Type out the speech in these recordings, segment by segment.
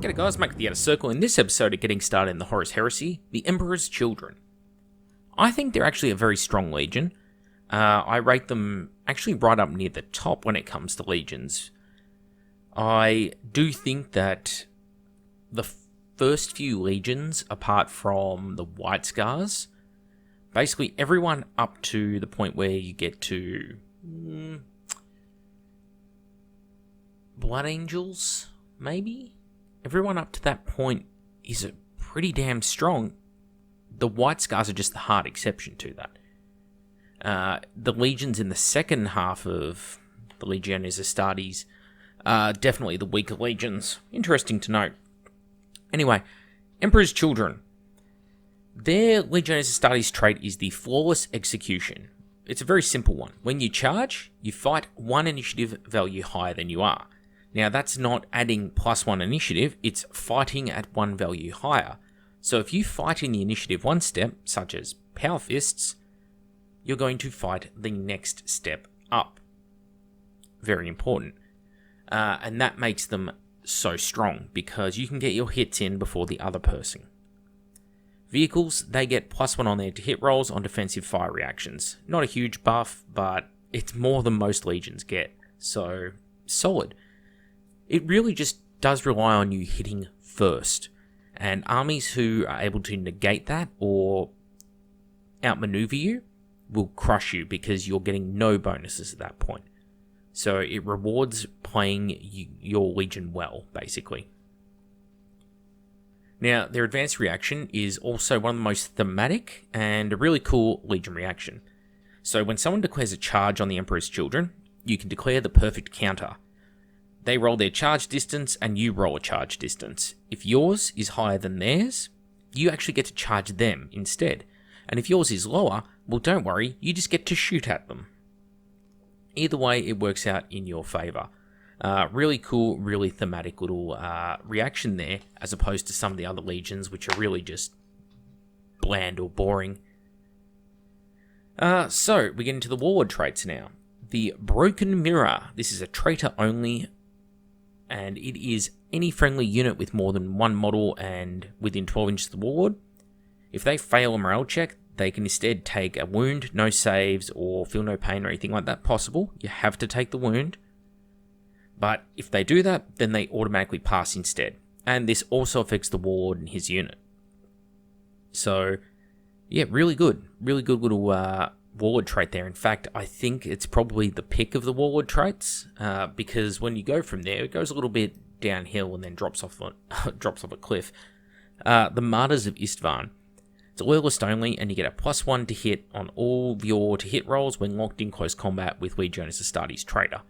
G'day guys, Mike the Outer Circle. In this episode of getting started in the Horus Heresy, the Emperor's Children. I think they're actually a very strong legion. I rate them actually right up near the top when it comes to legions. I do think that the first few legions, apart from the White Scars, basically everyone up to the point where you get to Blood Angels, maybe? Everyone up to that point is pretty damn strong. The White Scars are just the hard exception to that. The legions in the second half of the Legiones Astartes are definitely the weaker legions. Interesting to note. Anyway, Emperor's Children. Their Legiones Astartes trait is the Flawless Execution. It's a very simple one. When you charge, you fight one initiative value higher than you are. Now, that's not adding +1 initiative, it's fighting at one value higher. So if you fight in the initiative one step, such as Power Fists, you're going to fight the next step up. Very important. And that makes them so strong, because you can get your hits in before the other person. Vehicles, they get +1 on their hit rolls on defensive fire reactions. Not a huge buff, but it's more than most legions get. So, solid. It really just does rely on you hitting first. And armies who are able to negate that or outmaneuver you will crush you because you're getting no bonuses at that point. So it rewards playing your legion well, basically. Now, their advanced reaction is also one of the most thematic and a really cool legion reaction. So when someone declares a charge on the Emperor's Children, you can declare the perfect counter. They roll their charge distance and you roll a charge distance. If yours is higher than theirs, you actually get to charge them instead. And if yours is lower, well, don't worry, you just get to shoot at them. Either way, it works out in your favour. Really cool, really thematic little reaction there, as opposed to some of the other legions, which are really just bland or boring. So, we get into the Warlord traits now. The Broken Mirror. This is a traitor only, and it is any friendly unit with more than one model and within 12 inches of the Warlord. If they fail a morale check, they can instead take a wound, no saves, or feel no pain or anything like that possible. You have to take the wound. But if they do that, then they automatically pass instead. And this also affects the Warlord and his unit. So, yeah, really good. Really good little Warlord trait there. In fact, I think it's probably the pick of the Warlord traits, because when you go from there, it goes a little bit downhill and then drops off a cliff. The Martyrs of Istvan. It's loyalist only, and you get a +1 to hit on all of your to hit rolls when locked in close combat with Legiones Astartes traitor.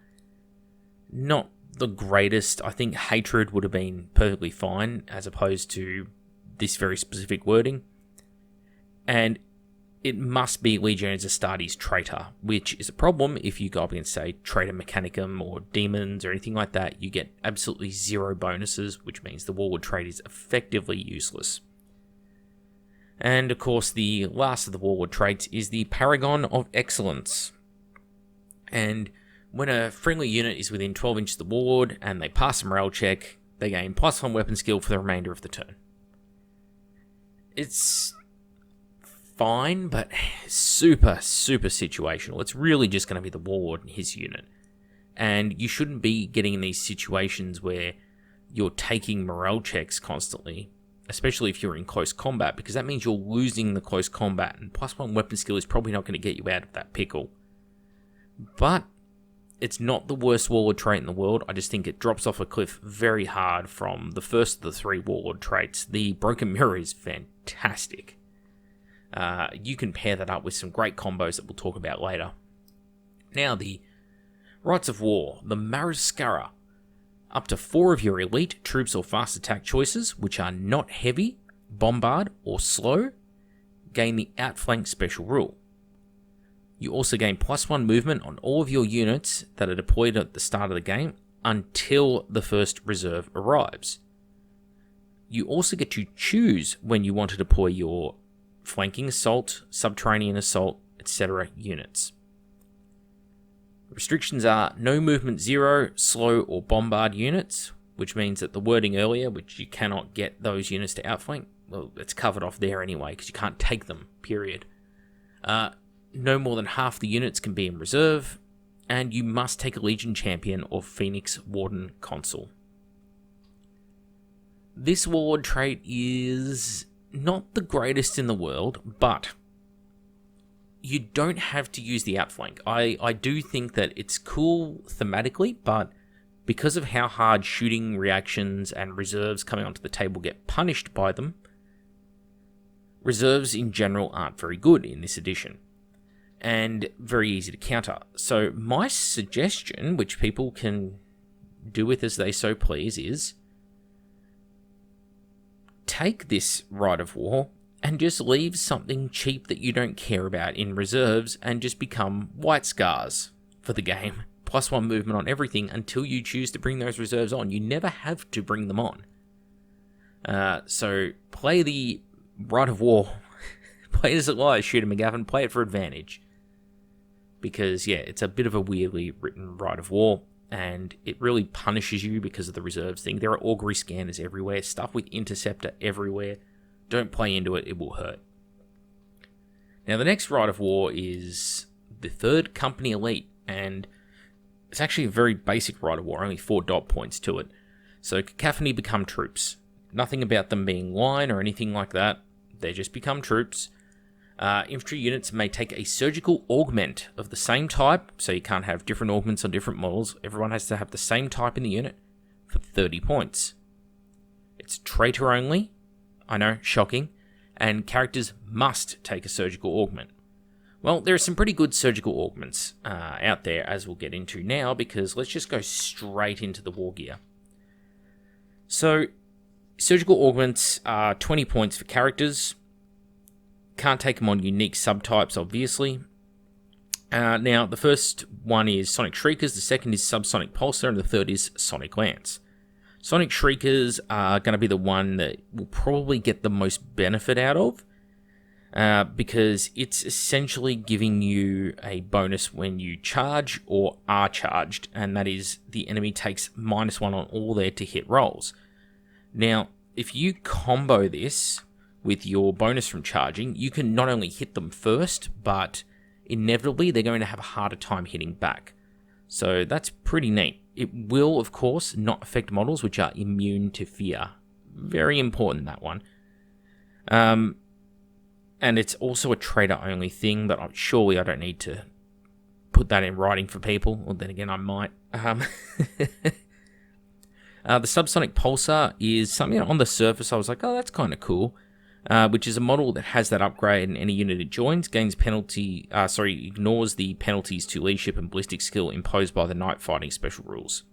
Not the greatest. I think Hatred would have been perfectly fine, as opposed to this very specific wording. And it must be Legiones Astartes traitor, which is a problem if you go up against, say, Traitor Mechanicum or Demons or anything like that. You get absolutely 0 bonuses, which means the Warlord trait is effectively useless. And of course, the last of the Warlord traits is the Paragon of Excellence. And when a friendly unit is within 12 inches of the Warlord and they pass a morale check, they gain +1 weapon skill for the remainder of the turn. It's fine, but super, super situational. It's really just going to be the Warlord and his unit. And you shouldn't be getting in these situations where you're taking morale checks constantly, especially if you're in close combat, because that means you're losing the close combat, and +1 weapon skill is probably not going to get you out of that pickle. But it's not the worst Warlord trait in the world. I just think it drops off a cliff very hard from the first of the 3 Warlord traits. The Broken Mirror is fantastic. You can pair that up with some great combos that we'll talk about later. Now, the Rites of War, the Mariskara. Up to 4 of your elite troops or fast attack choices, which are not heavy, bombard, or slow, gain the Outflank special rule. You also gain +1 movement on all of your units that are deployed at the start of the game until the first reserve arrives. You also get to choose when you want to deploy your flanking assault, subterranean assault, etc. units. Restrictions are no movement 0, slow or bombard units, which means that the wording earlier, which you cannot get those units to outflank, well, it's covered off there anyway, because you can't take them, period. No more than half the units can be in reserve, and you must take a Legion Champion or Phoenix Warden Consul. This Warlord trait is not the greatest in the world, but you don't have to use the outflank. I do think that it's cool thematically, but because of how hard shooting reactions and reserves coming onto the table get punished by them, reserves in general aren't very good in this edition, and very easy to counter. So my suggestion, which people can do with as they so please, is take this Rite of War and just leave something cheap that you don't care about in reserves and just become White Scars for the game. +1 movement on everything until you choose to bring those reserves on. You never have to bring them on. So play the Rite of War. Play it as it lies, shoot a McGavin, play it for advantage. Because, yeah, it's a bit of a weirdly written Rite of War, and it really punishes you because of the reserves thing. There are augury scanners everywhere, stuff with interceptor everywhere. Don't play into it, it will hurt. Now, the next Rite of War is the 3rd Company Elite, and it's actually a very basic Rite of War, only 4 dot points to it. So, Cacophony become troops. Nothing about them being line or anything like that. They just become troops. Infantry units may take a surgical augment of the same type, so you can't have different augments on different models. Everyone has to have the same type in the unit for 30 points. It's traitor only. I know, shocking. And characters must take a surgical augment. Well, there are some pretty good surgical augments out there, as we'll get into now, because let's just go straight into the war gear. So, surgical augments are 20 points for characters. Can't take them on unique subtypes, obviously. Now, the first one is Sonic Shriekers, the second is Subsonic Pulsar, and the third is Sonic Lance. Sonic Shriekers are going to be the one that will probably get the most benefit out of, because it's essentially giving you a bonus when you charge or are charged, and that is the enemy takes -1 on all their to hit rolls. Now, if you combo this with your bonus from charging, you can not only hit them first, but inevitably they're going to have a harder time hitting back. So that's pretty neat. It will, of course, not affect models which are immune to fear. Very important, that one. And it's also a traitor-only thing, but surely I don't need to put that in writing for people. Well, then again, I might. The Subsonic Pulsar is something on the surface I was like, oh, that's kind of cool. Which is a model that has that upgrade, and any unit it joins ignores the penalties to leadership and ballistic skill imposed by the night fighting special rules.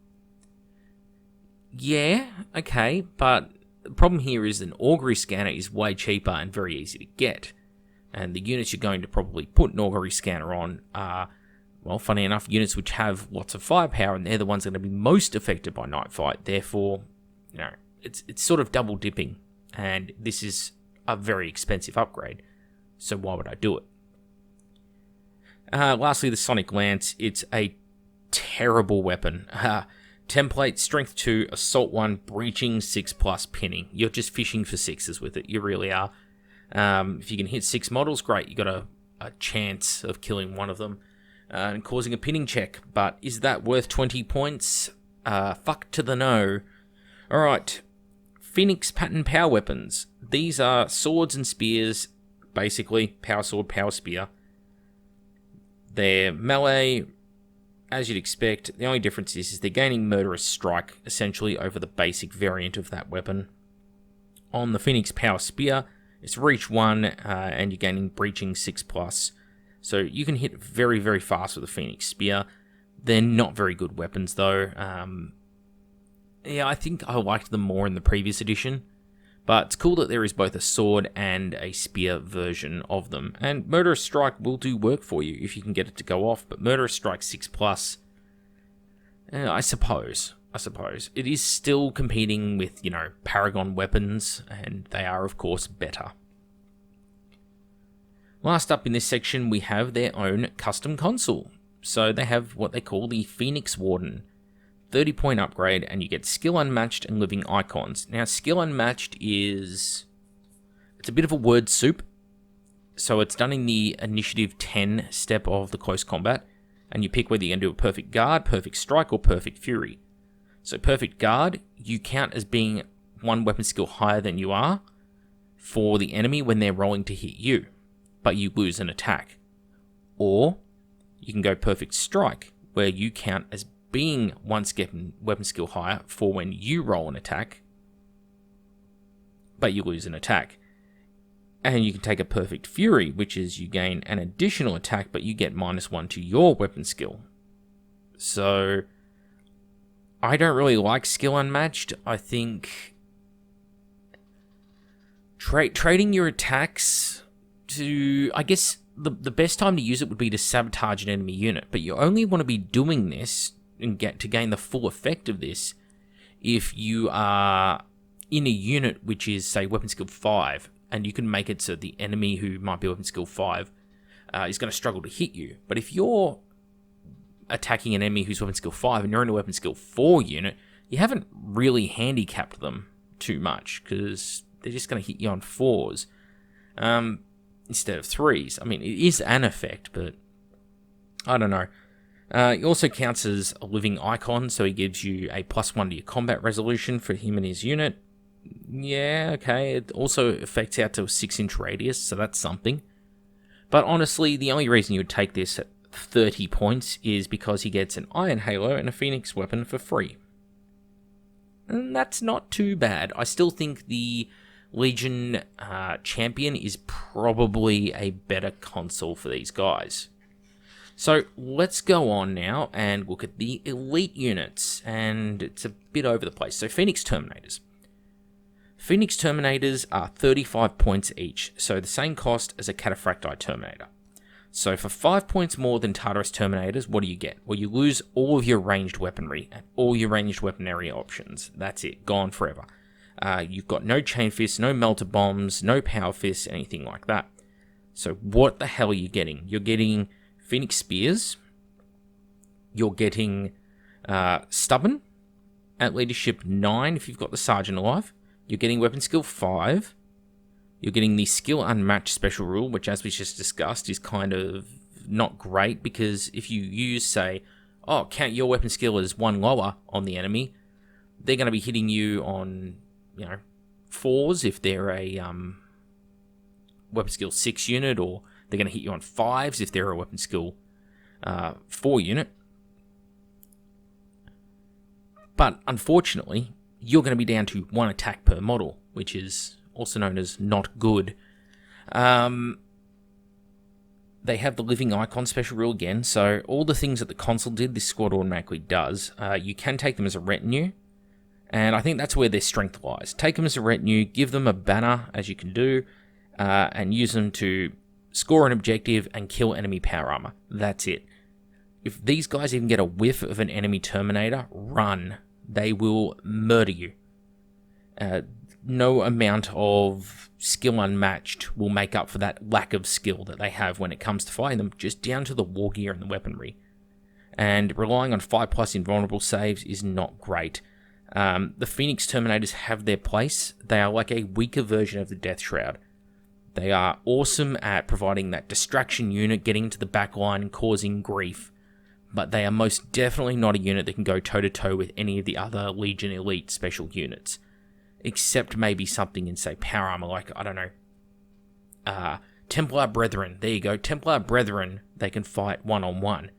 Yeah, okay, but the problem here is an augury scanner is way cheaper and very easy to get. And the units you're going to probably put an augury scanner on are, well, funny enough, units which have lots of firepower, and they're the ones that are going to be most affected by night fight. Therefore, you know, it's sort of double dipping, and this is a very expensive upgrade, so why would I do it? Lastly, the Sonic Lance. It's a terrible weapon. Template, Strength 2, Assault 1, Breaching, 6+, Pinning. You're just fishing for 6s with it, you really are. If you can hit 6 models, great, you got a chance of killing one of them and causing a pinning check, but is that worth 20 points? Fuck to the no. Alright, Phoenix Pattern Power Weapons. These are swords and spears, basically, power sword, power spear. They're melee, as you'd expect. The only difference is they're gaining Murderous Strike, essentially, over the basic variant of that weapon. On the Phoenix Power Spear, it's Reach 1, and you're gaining Breaching 6+. So you can hit very, very fast with a Phoenix Spear. They're not very good weapons, though. Yeah, I think I liked them more in the previous edition, but it's cool that there is both a sword and a spear version of them, and Murderous Strike will do work for you if you can get it to go off, but Murderous Strike 6+, I suppose. It is still competing with, Paragon weapons, and they are, of course, better. Last up in this section, we have their own custom consul. So they have what they call the Phoenix Warden. 30-point upgrade, and you get skill unmatched and living icons. Now, skill unmatched it's a bit of a word soup. So it's done in the initiative 10 step of the close combat, and you pick whether you're going to do a perfect guard, perfect strike, or perfect fury. So perfect guard, you count as being one weapon skill higher than you are for the enemy when they're rolling to hit you, but you lose an attack. Or you can go perfect strike, where you count as being one weapon skill higher for when you roll an attack, but you lose an attack. And you can take a perfect fury, which is you gain an additional attack, but you get -1 to your weapon skill. So I don't really like skill unmatched. I think trading your attacks to, I guess the best time to use it would be to sabotage an enemy unit, but you only want to be doing this and to gain the full effect of this if you are in a unit which is, say, weapon skill 5, and you can make it so the enemy who might be weapon skill 5 is going to struggle to hit you. But if you're attacking an enemy who's weapon skill 5 and you're in a weapon skill 4 unit, you haven't really handicapped them too much, because they're just going to hit you on 4s instead of 3s. I mean, it is an effect, but I don't know. He also counts as a living icon, so he gives you a +1 to your combat resolution for him and his unit. Yeah, okay. It also affects out to a 6-inch radius, so that's something. But honestly, the only reason you would take this at 30 points is because he gets an Iron Halo and a Phoenix weapon for free. And that's not too bad. I still think the Legion Champion is probably a better console for these guys. So let's go on now and look at the elite units, and it's a bit over the place. So Phoenix Terminators. Phoenix Terminators are 35 points each, so the same cost as a Cataphractii Terminator. So for 5 points more than Tartarus Terminators, what do you get? Well, you lose all of your ranged weaponry and all your ranged weaponry options. That's it, gone forever. You've got no Chain Fists, no Melter Bombs, no Power Fists, anything like that. So what the hell are you getting? You're getting Phoenix Spears, you're getting Stubborn at Leadership 9 if you've got the Sergeant alive, you're getting Weapon Skill 5, you're getting the Skill Unmatched special rule, which as we just discussed is kind of not great, because if you use, say, count your weapon skill as 1 lower on the enemy, they're going to be hitting you on, 4s if they're a weapon skill 6 unit, or they're going to hit you on 5s if they're a weapon skill 4 unit. But unfortunately, you're going to be down to 1 attack per model, which is also known as not good. They have the Living Icon special rule again, so all the things that the console did, this squad automatically does. You can take them as a retinue, and I think that's where their strength lies. Take them as a retinue, give them a banner, as you can do, and use them to score an objective and kill enemy power armor. That's it. If these guys even get a whiff of an enemy Terminator, run. They will murder you. No amount of skill unmatched will make up for that lack of skill that they have when it comes to fighting them, just down to the war gear and the weaponry. And relying on 5+ invulnerable saves is not great. The Phoenix Terminators have their place. They are like a weaker version of the Death Shroud. They are awesome at providing that distraction unit, getting into the back line, causing grief. But they are most definitely not a unit that can go toe-to-toe with any of the other Legion Elite special units. Except maybe something in, say, power armor, like, I don't know, Templar Brethren. There you go, Templar Brethren, they can fight one-on-one.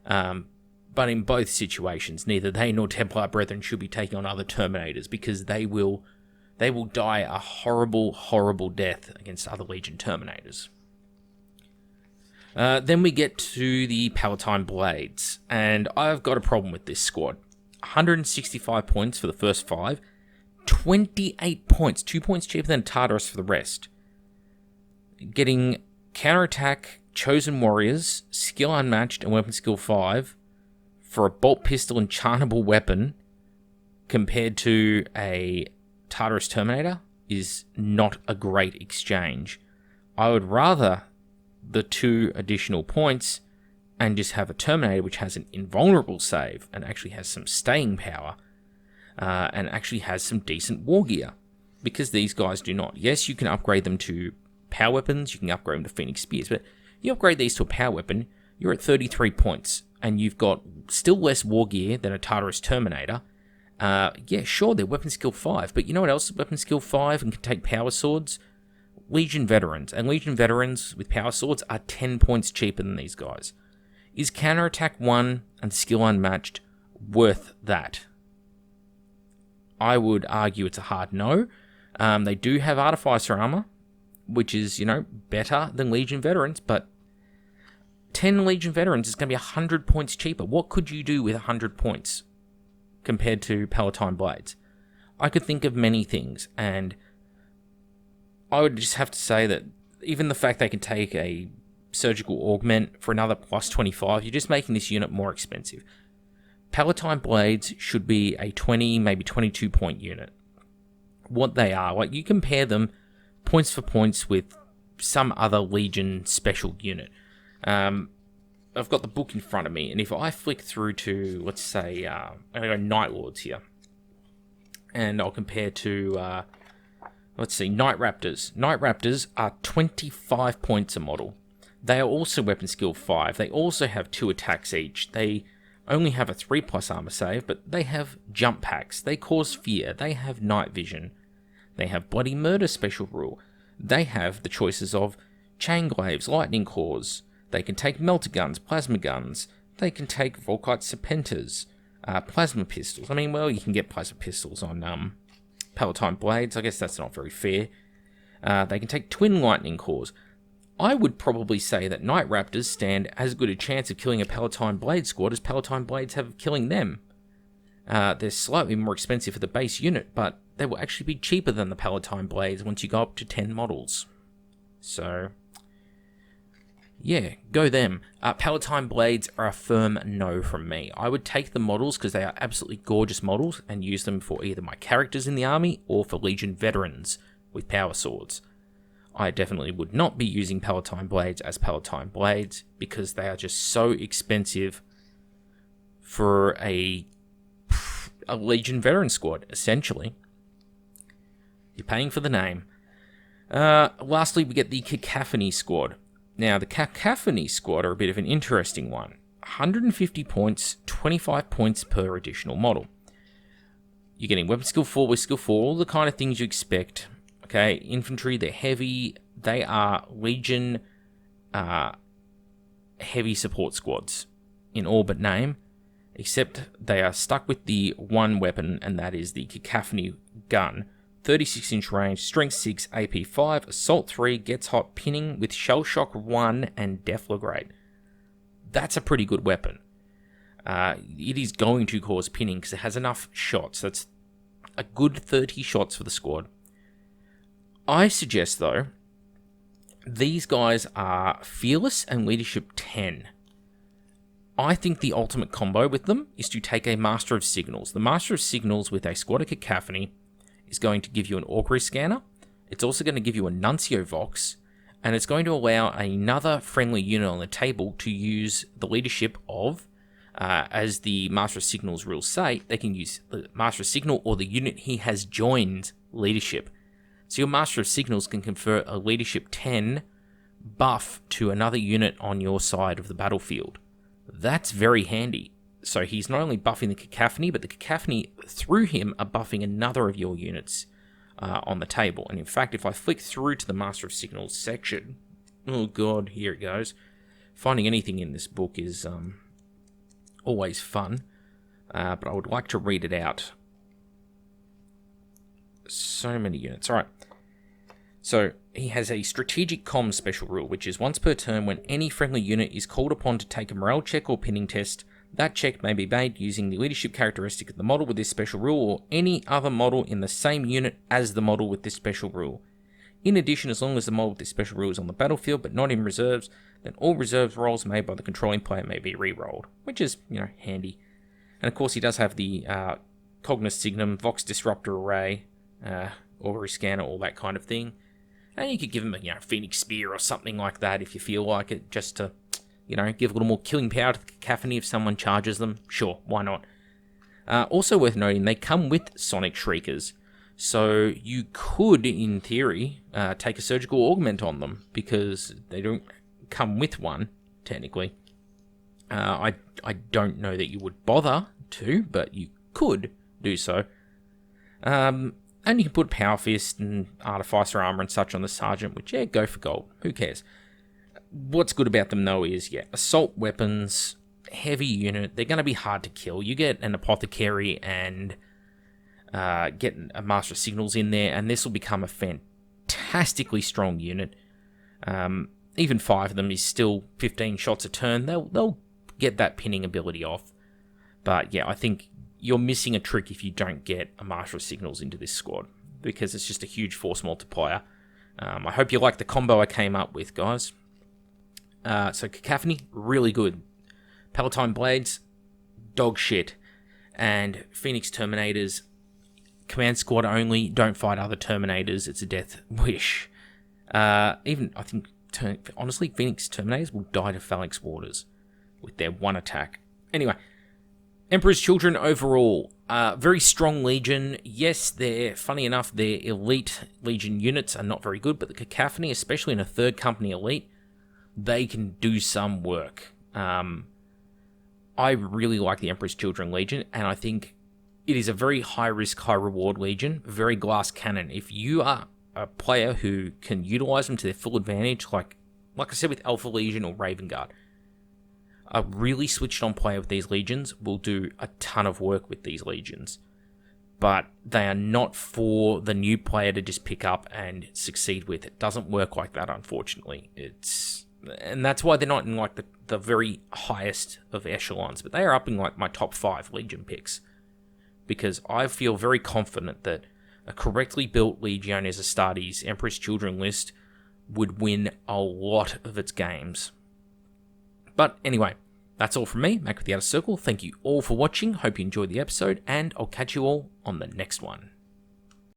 But in both situations, neither they nor Templar Brethren should be taking on other Terminators, because they will die a horrible, horrible death against other Legion Terminators. Then we get to the Palatine Blades, and I've got a problem with this squad. 165 points for the first 5, 28 points, 2 points cheaper than Tartarus for the rest. Getting counterattack, Chosen Warriors, Skill Unmatched, and Weapon Skill 5 for a bolt pistol enchantable weapon compared to a Tartarus Terminator is not a great exchange. I would rather the 2 additional points and just have a Terminator which has an invulnerable save and actually has some staying power and actually has some decent war gear. Because these guys do not. Yes, you can upgrade them to power weapons, you can upgrade them to Phoenix Spears, but you upgrade these to a power weapon, you're at 33 points, and you've got still less war gear than a Tartarus Terminator. Yeah, sure, they're weapon skill 5, but you know what else is weapon skill 5 and can take power swords? Legion Veterans, and Legion Veterans with power swords are 10 points cheaper than these guys. Is counterattack 1 and skill unmatched worth that? I would argue it's a hard no. They do have Artificer armor, which is, better than Legion Veterans, but 10 Legion Veterans is going to be 100 points cheaper. What could you do with 100 points compared to Palatine Blades? I could think of many things, and I would just have to say that even the fact they can take a surgical augment for another plus 25, you're just making this unit more expensive. Palatine Blades should be a 20, maybe 22 point unit. What they are, like, you compare them points for points with some other Legion special unit. I've got the book in front of me, and if I flick through to, let's say, I'm going to go Night Lords here, and I'll compare to, let's see, Night Raptors. Night Raptors are 25 points a model. They are also weapon skill 5. They also have 2 attacks each. They only have a 3+ armor save, but they have jump packs. They cause fear. They have night vision. They have bloody murder special rule. They have the choices of chain glaives, lightning claws. They can take melter guns, plasma guns. They can take Volkite Serpentas, plasma pistols. I mean, well, you can get plasma pistols on Palatine Blades. I guess that's not very fair. They can take twin lightning claws. I would probably say that Night Raptors stand as good a chance of killing a Palatine Blade squad as Palatine Blades have of killing them. They're slightly more expensive for the base unit, but they will actually be cheaper than the Palatine Blades once you go up to 10 models. So, yeah, go them. Palatine Blades are a firm no from me. I would take the models because they are absolutely gorgeous models and use them for either my characters in the army or for Legion Veterans with power swords. I definitely would not be using Palatine Blades as Palatine Blades because they are just so expensive for a Legion Veteran squad, essentially. You're paying for the name. Lastly, we get the Cacophony squad. Now, the Cacophony squad are a bit of an interesting one. 150 points, 25 points per additional model. You're getting weapon skill 4 with skill 4, all the kind of things you expect. Okay, infantry, they're heavy. They are Legion heavy support squads in all but name, except they are stuck with the one weapon, and that is the Cacophony gun. 36-inch range, strength 6, AP 5, assault 3, gets hot, pinning with shell shock 1 and deflagrate. That's a pretty good weapon. It is going to cause pinning because it has enough shots. That's a good 30 shots for the squad. I suggest, though, these guys are Fearless and Leadership 10. I think the ultimate combo with them is to take a Master of Signals. The Master of Signals with a squad of Cacophony is going to give you an Augury Scanner. It's also going to give you a Nuncio Vox, and it's going to allow another friendly unit on the table to use the leadership of, as the Master of Signals rules say, they can use the Master of Signal or the unit he has joined leadership. So your Master of Signals can confer a Leadership 10 buff to another unit on your side of the battlefield. That's very handy. So he's not only buffing the Cacophony, but the Cacophony, through him, are buffing another of your units on the table. And in fact, if I flick through to the Master of Signals section, oh god, here it goes. Finding anything in this book is always fun, but I would like to read it out. So many units. Alright. So, he has a strategic comms special rule, which is once per turn when any friendly unit is called upon to take a morale check or pinning test, that check may be made using the leadership characteristic of the model with this special rule or any other model in the same unit as the model with this special rule. In addition, as long as the model with this special rule is on the battlefield but not in reserves, then all reserves rolls made by the controlling player may be re-rolled, which is, handy. And of course, he does have the Cognos Signum, Vox Disruptor Array, Augury Scanner, all that kind of thing. And you could give him a Phoenix Spear or something like that if you feel like it, just to give a little more killing power to the Cacophony if someone charges them. Sure, why not? Also worth noting, they come with Sonic Shriekers. So you could, in theory, take a surgical augment on them, because they don't come with one, technically. I don't know that you would bother to, but you could do so. And you can put Power Fist and Artificer Armor and such on the Sergeant, which, yeah, go for gold. Who cares? What's good about them, though, is, assault weapons, heavy unit, they're going to be hard to kill. You get an Apothecary and get a Master of Signals in there, and this will become a fantastically strong unit. Even 5 of them is still 15 shots a turn. They'll get that pinning ability off. But, I think you're missing a trick if you don't get a Master of Signals into this squad, because it's just a huge force multiplier. I hope you like the combo I came up with, guys. So Cacophony, really good. Palatine Blades, dog shit. And Phoenix Terminators, command squad only, don't fight other Terminators, it's a death wish. I think, honestly, Phoenix Terminators will die to Phalanx Warders with their one attack. Anyway, Emperor's Children overall, very strong Legion. Yes, funny enough, their elite Legion units are not very good, but the Cacophony, especially in a third company elite, they can do some work. I really like the Emperor's Children Legion, and I think it is a very high-risk, high-reward Legion, very glass cannon. If you are a player who can utilize them to their full advantage, like I said with Alpha Legion or Raven Guard, a really switched-on player with these Legions will do a ton of work with these Legions. But they are not for the new player to just pick up and succeed with. It doesn't work like that, unfortunately. And that's why they're not in the very highest of echelons, but they are up in my top 5 Legion picks, because I feel very confident that a correctly built Legiones Astartes Emperor's Children list would win a lot of its games. But anyway, that's all from me, Mac with the Outer Circle. Thank you all for watching, hope you enjoyed the episode, and I'll catch you all on the next one.